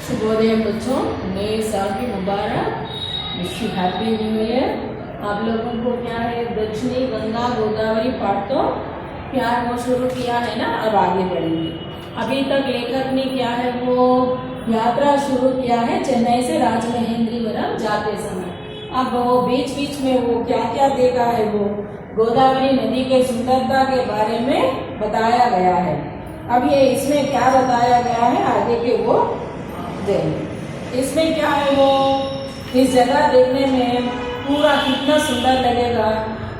शुभोदय बच्चों, नए साल की मुबारक, wish you happy new year. आप लोगों को क्या है, दक्षिणी गंगा गोदावरी पाठ तो प्यार वो शुरू किया है ना, अब आगे बढ़ेंगे। अभी तक लेखक ने क्या है वो यात्रा शुरू किया है चेन्नई से राजमहेंद्रवरम जाते समय। अब वो बीच बीच में वो क्या क्या देखा है, वो गोदावरी नदी के सुंदरता के बारे में बताया गया है। अब ये इसमें क्या बताया गया है आगे के वो देखेंगे। इसमें क्या है वो इस जगह देखने में पूरा कितना सुंदर लगेगा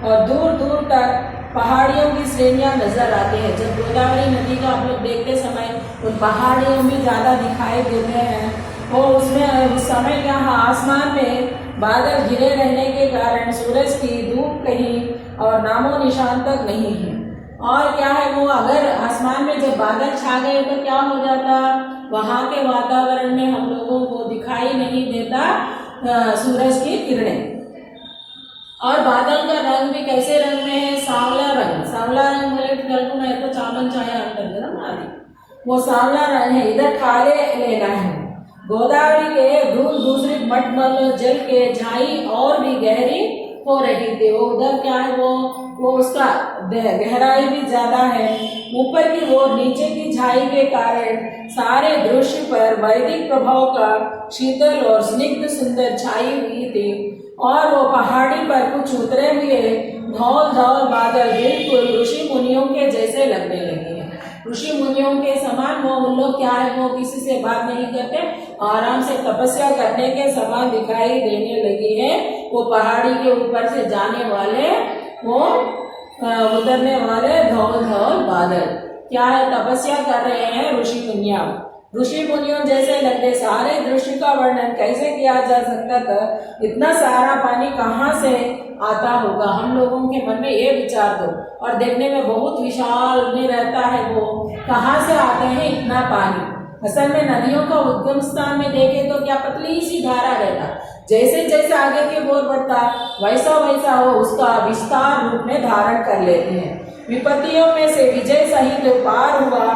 और दूर दूर तक पहाड़ियों की श्रेणियां नजर आती है। जब गोदावरी नदी को आप लोग देखते समय उन पहाड़ियों में ज्यादा दिखाई देते हैं। वो उसमें उस समय यहाँ आसमान में बादल घिरे रहने के कारण सूरज की धूप कहीं और नामो निशान तक नहीं है। और क्या है वो अगर आसमान में जब बादल छा गए तो क्या हो जाता, वहाँ के वातावरण में हम लोगों को दिखाई नहीं देता सूरज की किरणें। और बादल का रंग भी कैसे रंग में है, सांवला रंग। सांवला रंग बोले तो मैं तो चामन छाया अंतर गरम आदि, वो सांवला रंग है। इधर काले लेना है। गोदावरी के दूर दूसरी मटमल जल के झाई और भी गहरी हो रही थी। वो उधर क्या है वो उसका गहराई भी ज्यादा है। ऊपर की ओर नीचे की झाई के कारण सारे दृश्य पर वैदिक प्रभाव का शीतल और स्निग्ध सुंदर छाई हुई थी। और वो पहाड़ी पर कुछ उतरे हुए धौल धौल बादल बिल्कुल ऋषि मुनियों के जैसे लगने लगे हैं। ऋषि मुनियों के समान वो उन लोग क्या है वो किसी से बात नहीं करते, आराम से तपस्या करने के समान दिखाई देने लगी है। वो पहाड़ी के ऊपर से जाने वाले वो उतरने वाले धौल धौल बादल क्या है, तपस्या कर रहे हैं ऋषि मुनिया। ऋषि मुनियों जैसे लगते। सारे दृश्य का वर्णन कैसे किया जा सकता था, इतना सारा पानी कहाँ से आता होगा। हम लोगों के मन में ये विचार दो। और देखने में बहुत विशाल में रहता है, वो कहाँ से आते हैं इतना पानी। असल में नदियों का उद्गम स्थान में देखे तो क्या पतली सी धारा रहता, जैसे जैसे आगे की ओर बढ़ता वैसा वैसा वो उसका विस्तार रूप में धारण कर लेते हैं। विपत्तियों में से विजय सहित पार हुआ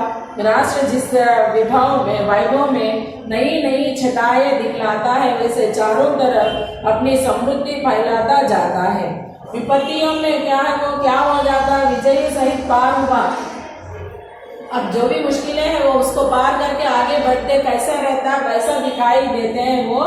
राष्ट्र जिस वैभव में नई नई छटाएं दिखलाता है, वैसे चारों तरफ अपनी समृद्धि फैलाता जाता है। विपत्तियों में क्या है वो क्या हो जाता है, विजय सहित पार हुआ। अब जो भी मुश्किलें हैं वो उसको पार करके आगे बढ़ते कैसा रहता है वैसा दिखाई देते हैं वो।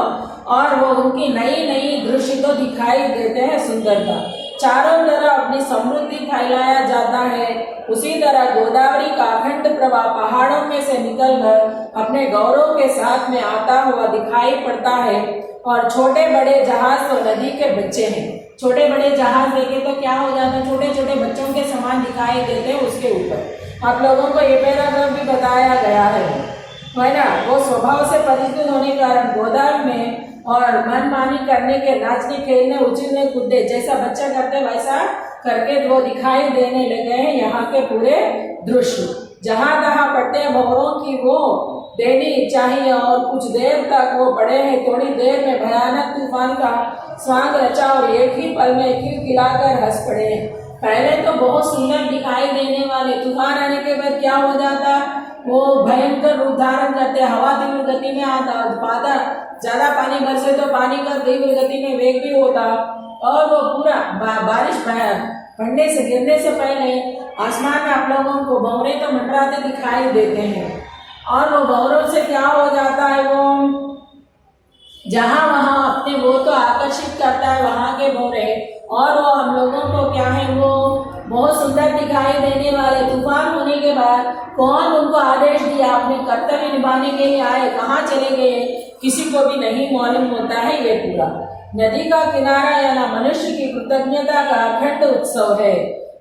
और वो उनकी नई नई दृश्य तो दिखाई देते हैं, सुंदरता चारों तरफ अपनी समृद्धि फैलाया जाता है। उसी तरह गोदावरी का अखंड प्रवाह पहाड़ों में से निकलकर अपने गौरव के साथ में आता हुआ दिखाई पड़ता है। और छोटे बड़े जहाज तो नदी के बच्चे हैं। छोटे बड़े जहाज देखे तो क्या हो जाता है, छोटे छोटे बच्चों के समान दिखाई देते हैं उसके ऊपर। आप लोगों को ये पैराग्राफ भी बताया गया है ना। वो स्वभाव से परिचित होने के कारण गोदावरी में और मनमानी करने के, नाचने खेलने उछलने कूदने जैसा बच्चा करते वैसा करके वो दिखाई देने लगे हैं यहाँ के पूरे दृश्य। जहाँ तहाँ पट्टे भौरों की वो देनी चाहिए और कुछ देर तक वो पड़े हैं। थोड़ी देर में भयानक तूफान का स्वांग रचा और एक ही पल में खिलखिलाकर हंस पड़े। पहले तो बहुत सुंदर दिखाई देने वाले, तूफान आने के बाद क्या हो जाता, वो भयंकर रूप धारण करते, हवा तीव्र गति में आता, ज्यादा पानी बरसे तो पानी का तीव्र गति में वेग भी होता। और वो पूरा बारिश पड़ने से गिरने से पहले आसमान में आप लोगों को भंवरे तो मंडराते दिखाई देते हैं। और वो भंवरों से क्या हो जाता है, वो जहाँ वहाँ अपने वो तो आकर्षित करता है वहाँ के भंवरे। और वो हम लोगों को क्या है वो बहुत सुंदर दिखाई देने वाले। तूफान होने के बाद कौन उनको आदेश दिया, अपने कर्तव्य निभाने के लिए आए, कहाँ चले गए किसी को भी नहीं मालूम होता है। ये पूरा नदी का किनारा यानी मनुष्य की कृतज्ञता का अखंड उत्सव है।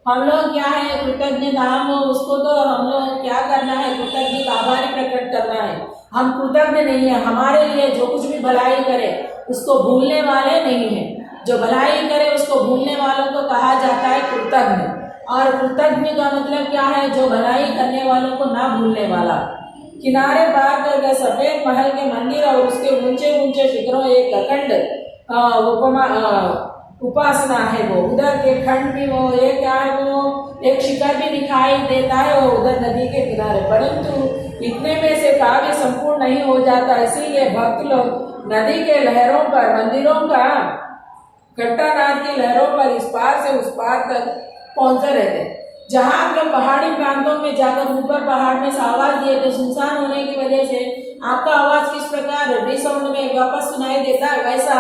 हम लोग क्या है कृतज्ञता, हम उसको तो हम लोग क्या करना है, कृतज्ञ आभारी प्रकट करना है। हम कृतज्ञ नहीं है। हमारे लिए जो कुछ भी भलाई करे उसको भूलने वाले नहीं है। जो भलाई करे उसको भूलने वालों को कहा जाता है कृतज्ञ। और कृतज्ञ का मतलब क्या है, जो भलाई करने वालों को ना भूलने वाला। किनारे पार करके सफेद महल के मंदिर और उसके ऊंचे ऊंचे शिखरों एक अखंड उपासना है वो। उधर के खंड भी वो ये क्या है वो एक शिखर भी दिखाई देता है वो उधर नदी के किनारे, परंतु इतने में से काव्य संपूर्ण नहीं हो जाता। इसीलिए भक्त लोग नदी के लहरों पर, मंदिरों का घंटानाद की लहरों पर इस पार से उस पार तक पहुंचे रहते। जहाँ आप लोग पहाड़ी प्रांतों में जाकर ऊपर पहाड़ में से आवाज दिए थे, सुनसान होने की वजह से आपका आवाज किस प्रकार रिसाउंड में वापस सुनाई देता है, वैसा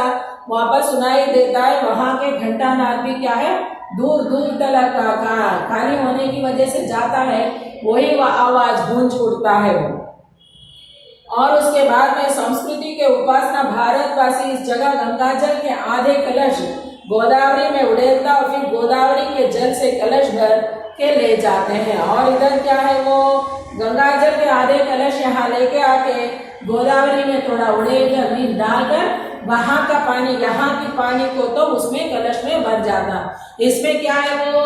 वापस सुनाई देता है। वहाँ के घंटानाद भी क्या है, दूर दूर तक खाली होने की वजह से जाता है, वही आवाज गूंज उठता है वो। और उसके बाद में संस्कृति के उपासना भारतवासी इस जगह गंगाजल के आधे कलश गोदावरी में उड़ेलता और फिर गोदावरी के जल से कलश भर के ले जाते हैं। और इधर क्या है वो गंगाजल के आधे कलश यहाँ लेके आके गोदावरी में थोड़ा उड़ेलकर नींद डालकर वहां का पानी यहाँ के पानी को तो उसमें कलश में भर जाता। इसमें क्या है वो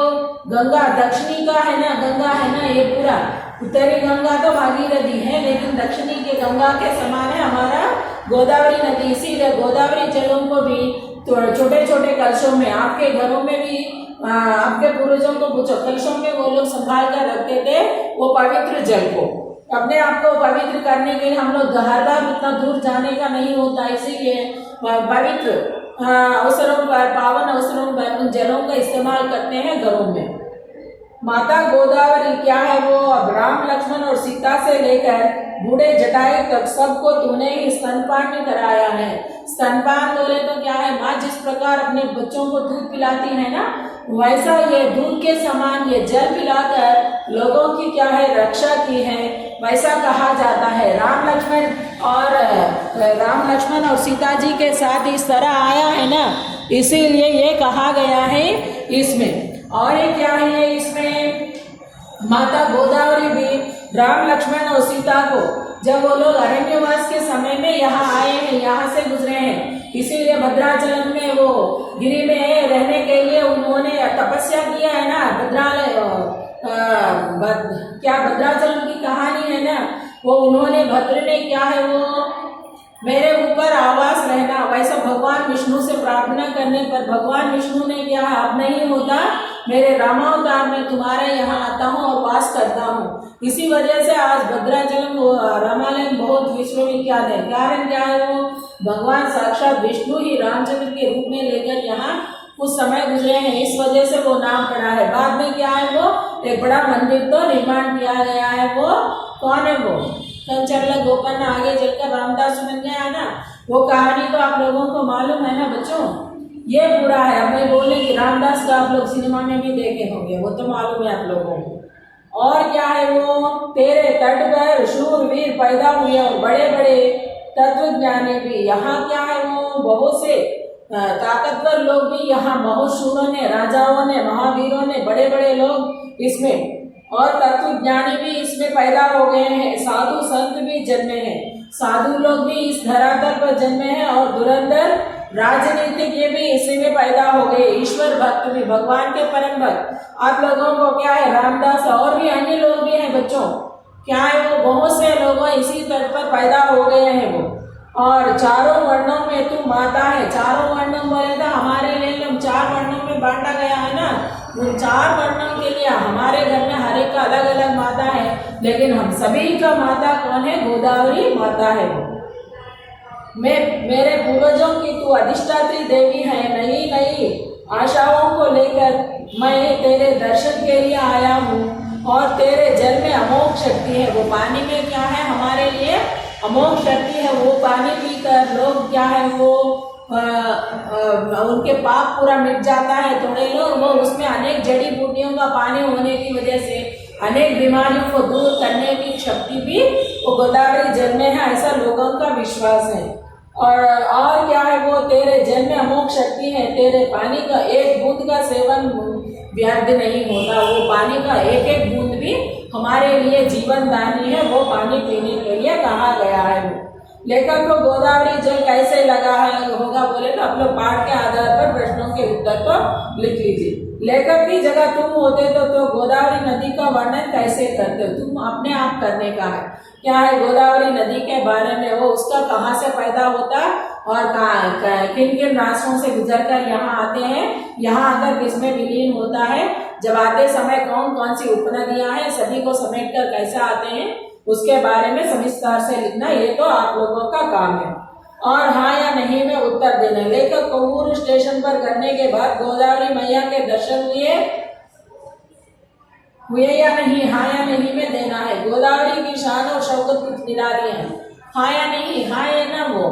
गंगा दक्षिणी का है ना, गंगा है ना ये पूरा, उत्तरी गंगा तो भागीरथी है लेकिन दक्षिणी के गंगा के समान है हमारा गोदावरी नदी। इसीलिए गोदावरी जलों को भी छोटे छोटे कलशों में, आपके घरों में भी आपके पूर्वजों को पूछो, कलशों में वो लोग संभाल कर रखते थे वो पवित्र जल को। अपने आप को पवित्र करने के लिए हम लोग हर बार उतना दूर जाने का नहीं होता, इसीलिए पवित्र अवसरों पर, पावन अवसरों पर उन जलों का इस्तेमाल करते हैं घरों में। माता गोदावरी क्या है वो अब राम लक्ष्मण और सीता से लेकर बूढ़े जटायु तक सबको तूने ही स्तनपान कराया है। स्तनपान बोले तो क्या है, माँ जिस प्रकार अपने बच्चों को दूध पिलाती है ना, वैसा ये दूध के समान ये जल पिलाकर लोगों की क्या है रक्षा की है, वैसा कहा जाता है। राम लक्ष्मण और सीता जी के साथ इस तरह आया है ना, इसीलिए ये कहा गया है इसमें। और ये क्या है इसमें, माता गोदावरी भी राम लक्ष्मण और सीता को जब वो लोग अरण्यवास के समय में यहाँ आए हैं, यहाँ से गुजरे हैं, इसीलिए भद्राचलम में वो गिरी में रहने के लिए उन्होंने तपस्या किया है ना। क्या भद्राचलम की कहानी है ना, वो उन्होंने भद्र ने क्या है वो मेरे ऊपर आवास रहना, वैसा भगवान विष्णु से प्रार्थना करने पर भगवान विष्णु ने क्या अब नहीं होता, मेरे रामावतार में तुम्हारे यहाँ आता हूँ और वास करता हूँ। इसी वजह से आज भद्राचलम रामालय बहुत विश्वविख्यात है। कारण क्या है वो भगवान साक्षात विष्णु ही रामचंद्र के रूप में लेकर यहाँ कुछ समय गुजरे हैं, इस वजह से वो नाम पड़ा है। बाद में क्या है वो एक बड़ा मंदिर तो निर्माण किया गया है। वो कौन है वो कंचरला गोपन आगे चलकर रामदास बन गया है ना, वो कहानी तो आप लोगों को मालूम है ना बच्चों। ये पूरा है, अब मैं बोले कि रामदास का आप लोग सिनेमा में भी देखे होंगे, वो तो मालूम है आप लोगों को। और क्या है वो तेरे तट पर शूरवीर पैदा हुए और बड़े बड़े तत्वज्ञानी भी। यहाँ क्या है वो बहुत से ताकतवर लोग भी यहाँ, बहुत शूरों ने, राजाओं ने, महावीरों ने, बड़े बड़े लोग इसमें और तत्वज्ञानी भी इसमें पैदा हो गए हैं। साधु संत भी जन्मे हैं, साधु लोग भी इस धरातल पर जन्मे हैं और धुरंधर राजनीतिज्ञ भी इसी में पैदा हो गए। ईश्वर भक्त भी, भगवान के परम भक्त आप लोगों को क्या है रामदास और भी अन्य लोग भी हैं बच्चों, क्या है वो बहुत से लोग इसी तट पर पैदा हो गए हैं वो। और चारों वर्णों में तू माता है। चारों वर्णों बोले तो हमारे लिए हम 4 वर्णों में बांटा गया है ना, उन 4 वर्णों के लिए हमारे घर में हर एक का अलग अलग माता है, लेकिन हम सभी का माता कौन है, गोदावरी माता है वो। मेरे पूर्वजों की तू अधिष्ठात्री देवी है, नई नई आशाओं को लेकर मैं तेरे दर्शन के लिए आया हूँ। और तेरे जल में अमोघ शक्ति है, वो पानी में क्या है हमारे लिए अमोघ शक्ति है। वो पानी पीकर लोग क्या है वो उनके पाप पूरा मिट जाता है। थोड़े लोग वो उसमें अनेक जड़ी बूटियों का पानी होने की वजह से अनेक बीमारियों को दूर करने की शक्ति भी वो गोदावरी जल में है, ऐसा लोगों का विश्वास है। और क्या है वो तेरे जल में अमोघ शक्ति है। तेरे पानी का एक बूंद का सेवन व्यर्थ नहीं होता, वो पानी का एक एक बूंद भी हमारे लिए जीवन दानी है, वो पानी पीने के लिए कहा गया है। लेखक को गोदावरी जल कैसे लगा होगा बोले तो आप लोग पाठ के आधार पर प्रश्नों के उत्तर को लिख लीजिए। लेखक की जगह तुम होते तो गोदावरी नदी का वर्णन कैसे करते हो, तुम अपने आप करने का है। क्या है गोदावरी नदी के बारे में, वो उसका कहाँ से पैदा होता और किन किन रास्तों से गुजरकर यहाँ आते हैं, यहाँ आकर किसमें विलीन होता है, जब आते समय कौन कौन सी उपनदियां हैं, सभी को समेट कर कैसे आते हैं, उसके बारे में सविस्तार से लिखना। ये तो आप लोगों का काम है। और हाँ या नहीं में उत्तर देना। लेकर कोवूर स्टेशन पर करने के बाद गोदावरी मैया के दर्शन हुए या नहीं, हाँ या नहीं में देना है। गोदावरी की शान और शौकत कुछ निराली है, हाँ या नहीं, हाँ या ना वो।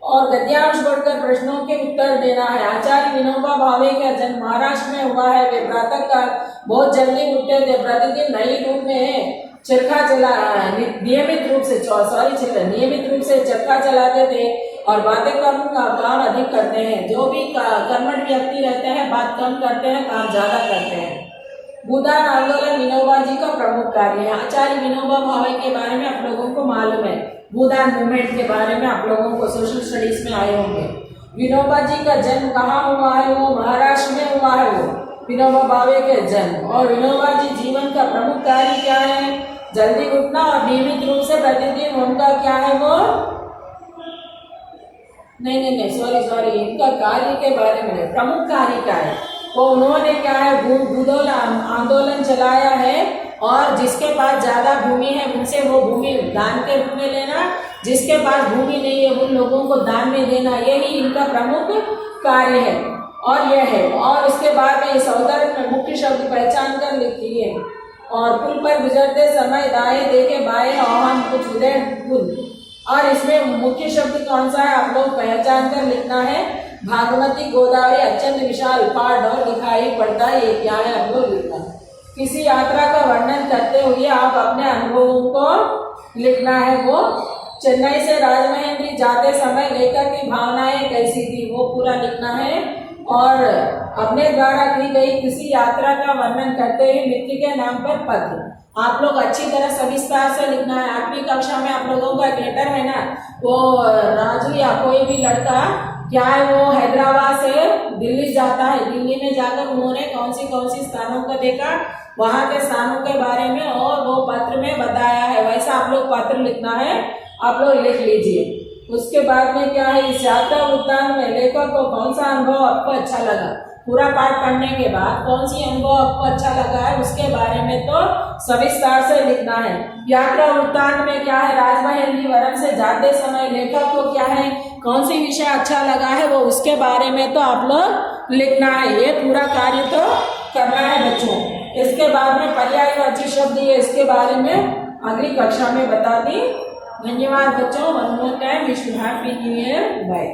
और गद्यांश बढ़कर प्रश्नों के उत्तर देना है। आचार्य विनोबा भावे का जन्म महाराष्ट्र में हुआ है। वे प्रातः काल बहुत जल्दी उठते थे, प्रतिदिन नई धूप में चरखा चला नियमित रूप से चरखा चलाते थे और बातें कम का काम अधिक करते हैं। जो भी कर्मठ व्यक्ति रहते हैं बात कम करते हैं, काम ज्यादा करते हैं। भूदान आंदोलन विनोबा जी का प्रमुख कार्य है। आचार्य विनोबा भावे के बारे में आप लोगों को मालूम है, भूदान मूवमेंट के बारे में आप लोगों को सोशल स्टडीज में आए होंगे। विनोबा जी का जन्म कहाँ हुआ है, वो महाराष्ट्र में हुआ है, वो विनोबा भावे के जन्म। और विनोबा जी जीवन का प्रमुख कार्य क्या है, जल्दी उठना और नियमित रूप से प्रतिदिन उनका क्या है वो नहीं सॉरी इनका कार्य के बारे में प्रमुख कार्य क्या है, वो उन्होंने क्या है भूदोल आंदोलन चलाया है। और जिसके पास ज्यादा भूमि है उनसे वो भूमि दान के रूप में लेना, जिसके पास भूमि नहीं है उन लोगों को दान में देना, यही इनका प्रमुख कार्य है। और यह है, और इसके बाद में इस अवतरण में मुख्य शब्द पहचान कर लिखी है। और पुल पर गुजरते समय दाएं देखे बाएं आह्वान कुछ उदय पुल। और इसमें मुख्य शब्द कौन सा है आप लोग पहचान कर लिखना है। भागमती गोदावरी अत्यंत विशाल पाठ और दिखाई पड़ता है, ये क्या है आप लोग लिखना। किसी यात्रा का वर्णन करते हुए आप अपने अनुभवों को लिखना है। वो चेन्नई से राजमहेंद्री जाते समय लेखक की भावनाएं कैसी थी, वो पूरा लिखना है। और अपने द्वारा की गई किसी यात्रा का वर्णन करते हुए मित्र के नाम पर पत्र आप लोग अच्छी तरह सविस्तार से लिखना है। 8वीं कक्षा में आप लोगों का लेटर है ना, वो राजू या कोई भी लड़का क्या है वो हैदराबाद से दिल्ली जाता है। दिल्ली में जाकर उन्होंने कौन सी स्थानों को देखा, वहां के स्थानों के बारे में और वो पत्र में बताया है। वैसा आप लोग पत्र लिखना है, आप लोग लिख लीजिए। उसके बाद में क्या है, इस यात्रा वृत्तांत में लेखक को कौन सा अनुभव आपको अच्छा लगा, पूरा पाठ पढ़ने के बाद कौन सी अनुभव आपको अच्छा लगा है उसके बारे में तो सविस्तार से लिखना है। यात्रा वृत्तांत में क्या है, राजमहेंद्रवरम से जाते समय लेखक को क्या है कौन सी विषय अच्छा लगा है वो उसके बारे में तो आप लोग लिखना है। ये पूरा कार्य तो करना है बच्चों। इसके बाद में पर्यायवाची शब्द ये इसके बारे में अगली कक्षा में बता दी। धन्यवाद बच्चों। One more time, wish you happy new year, bye.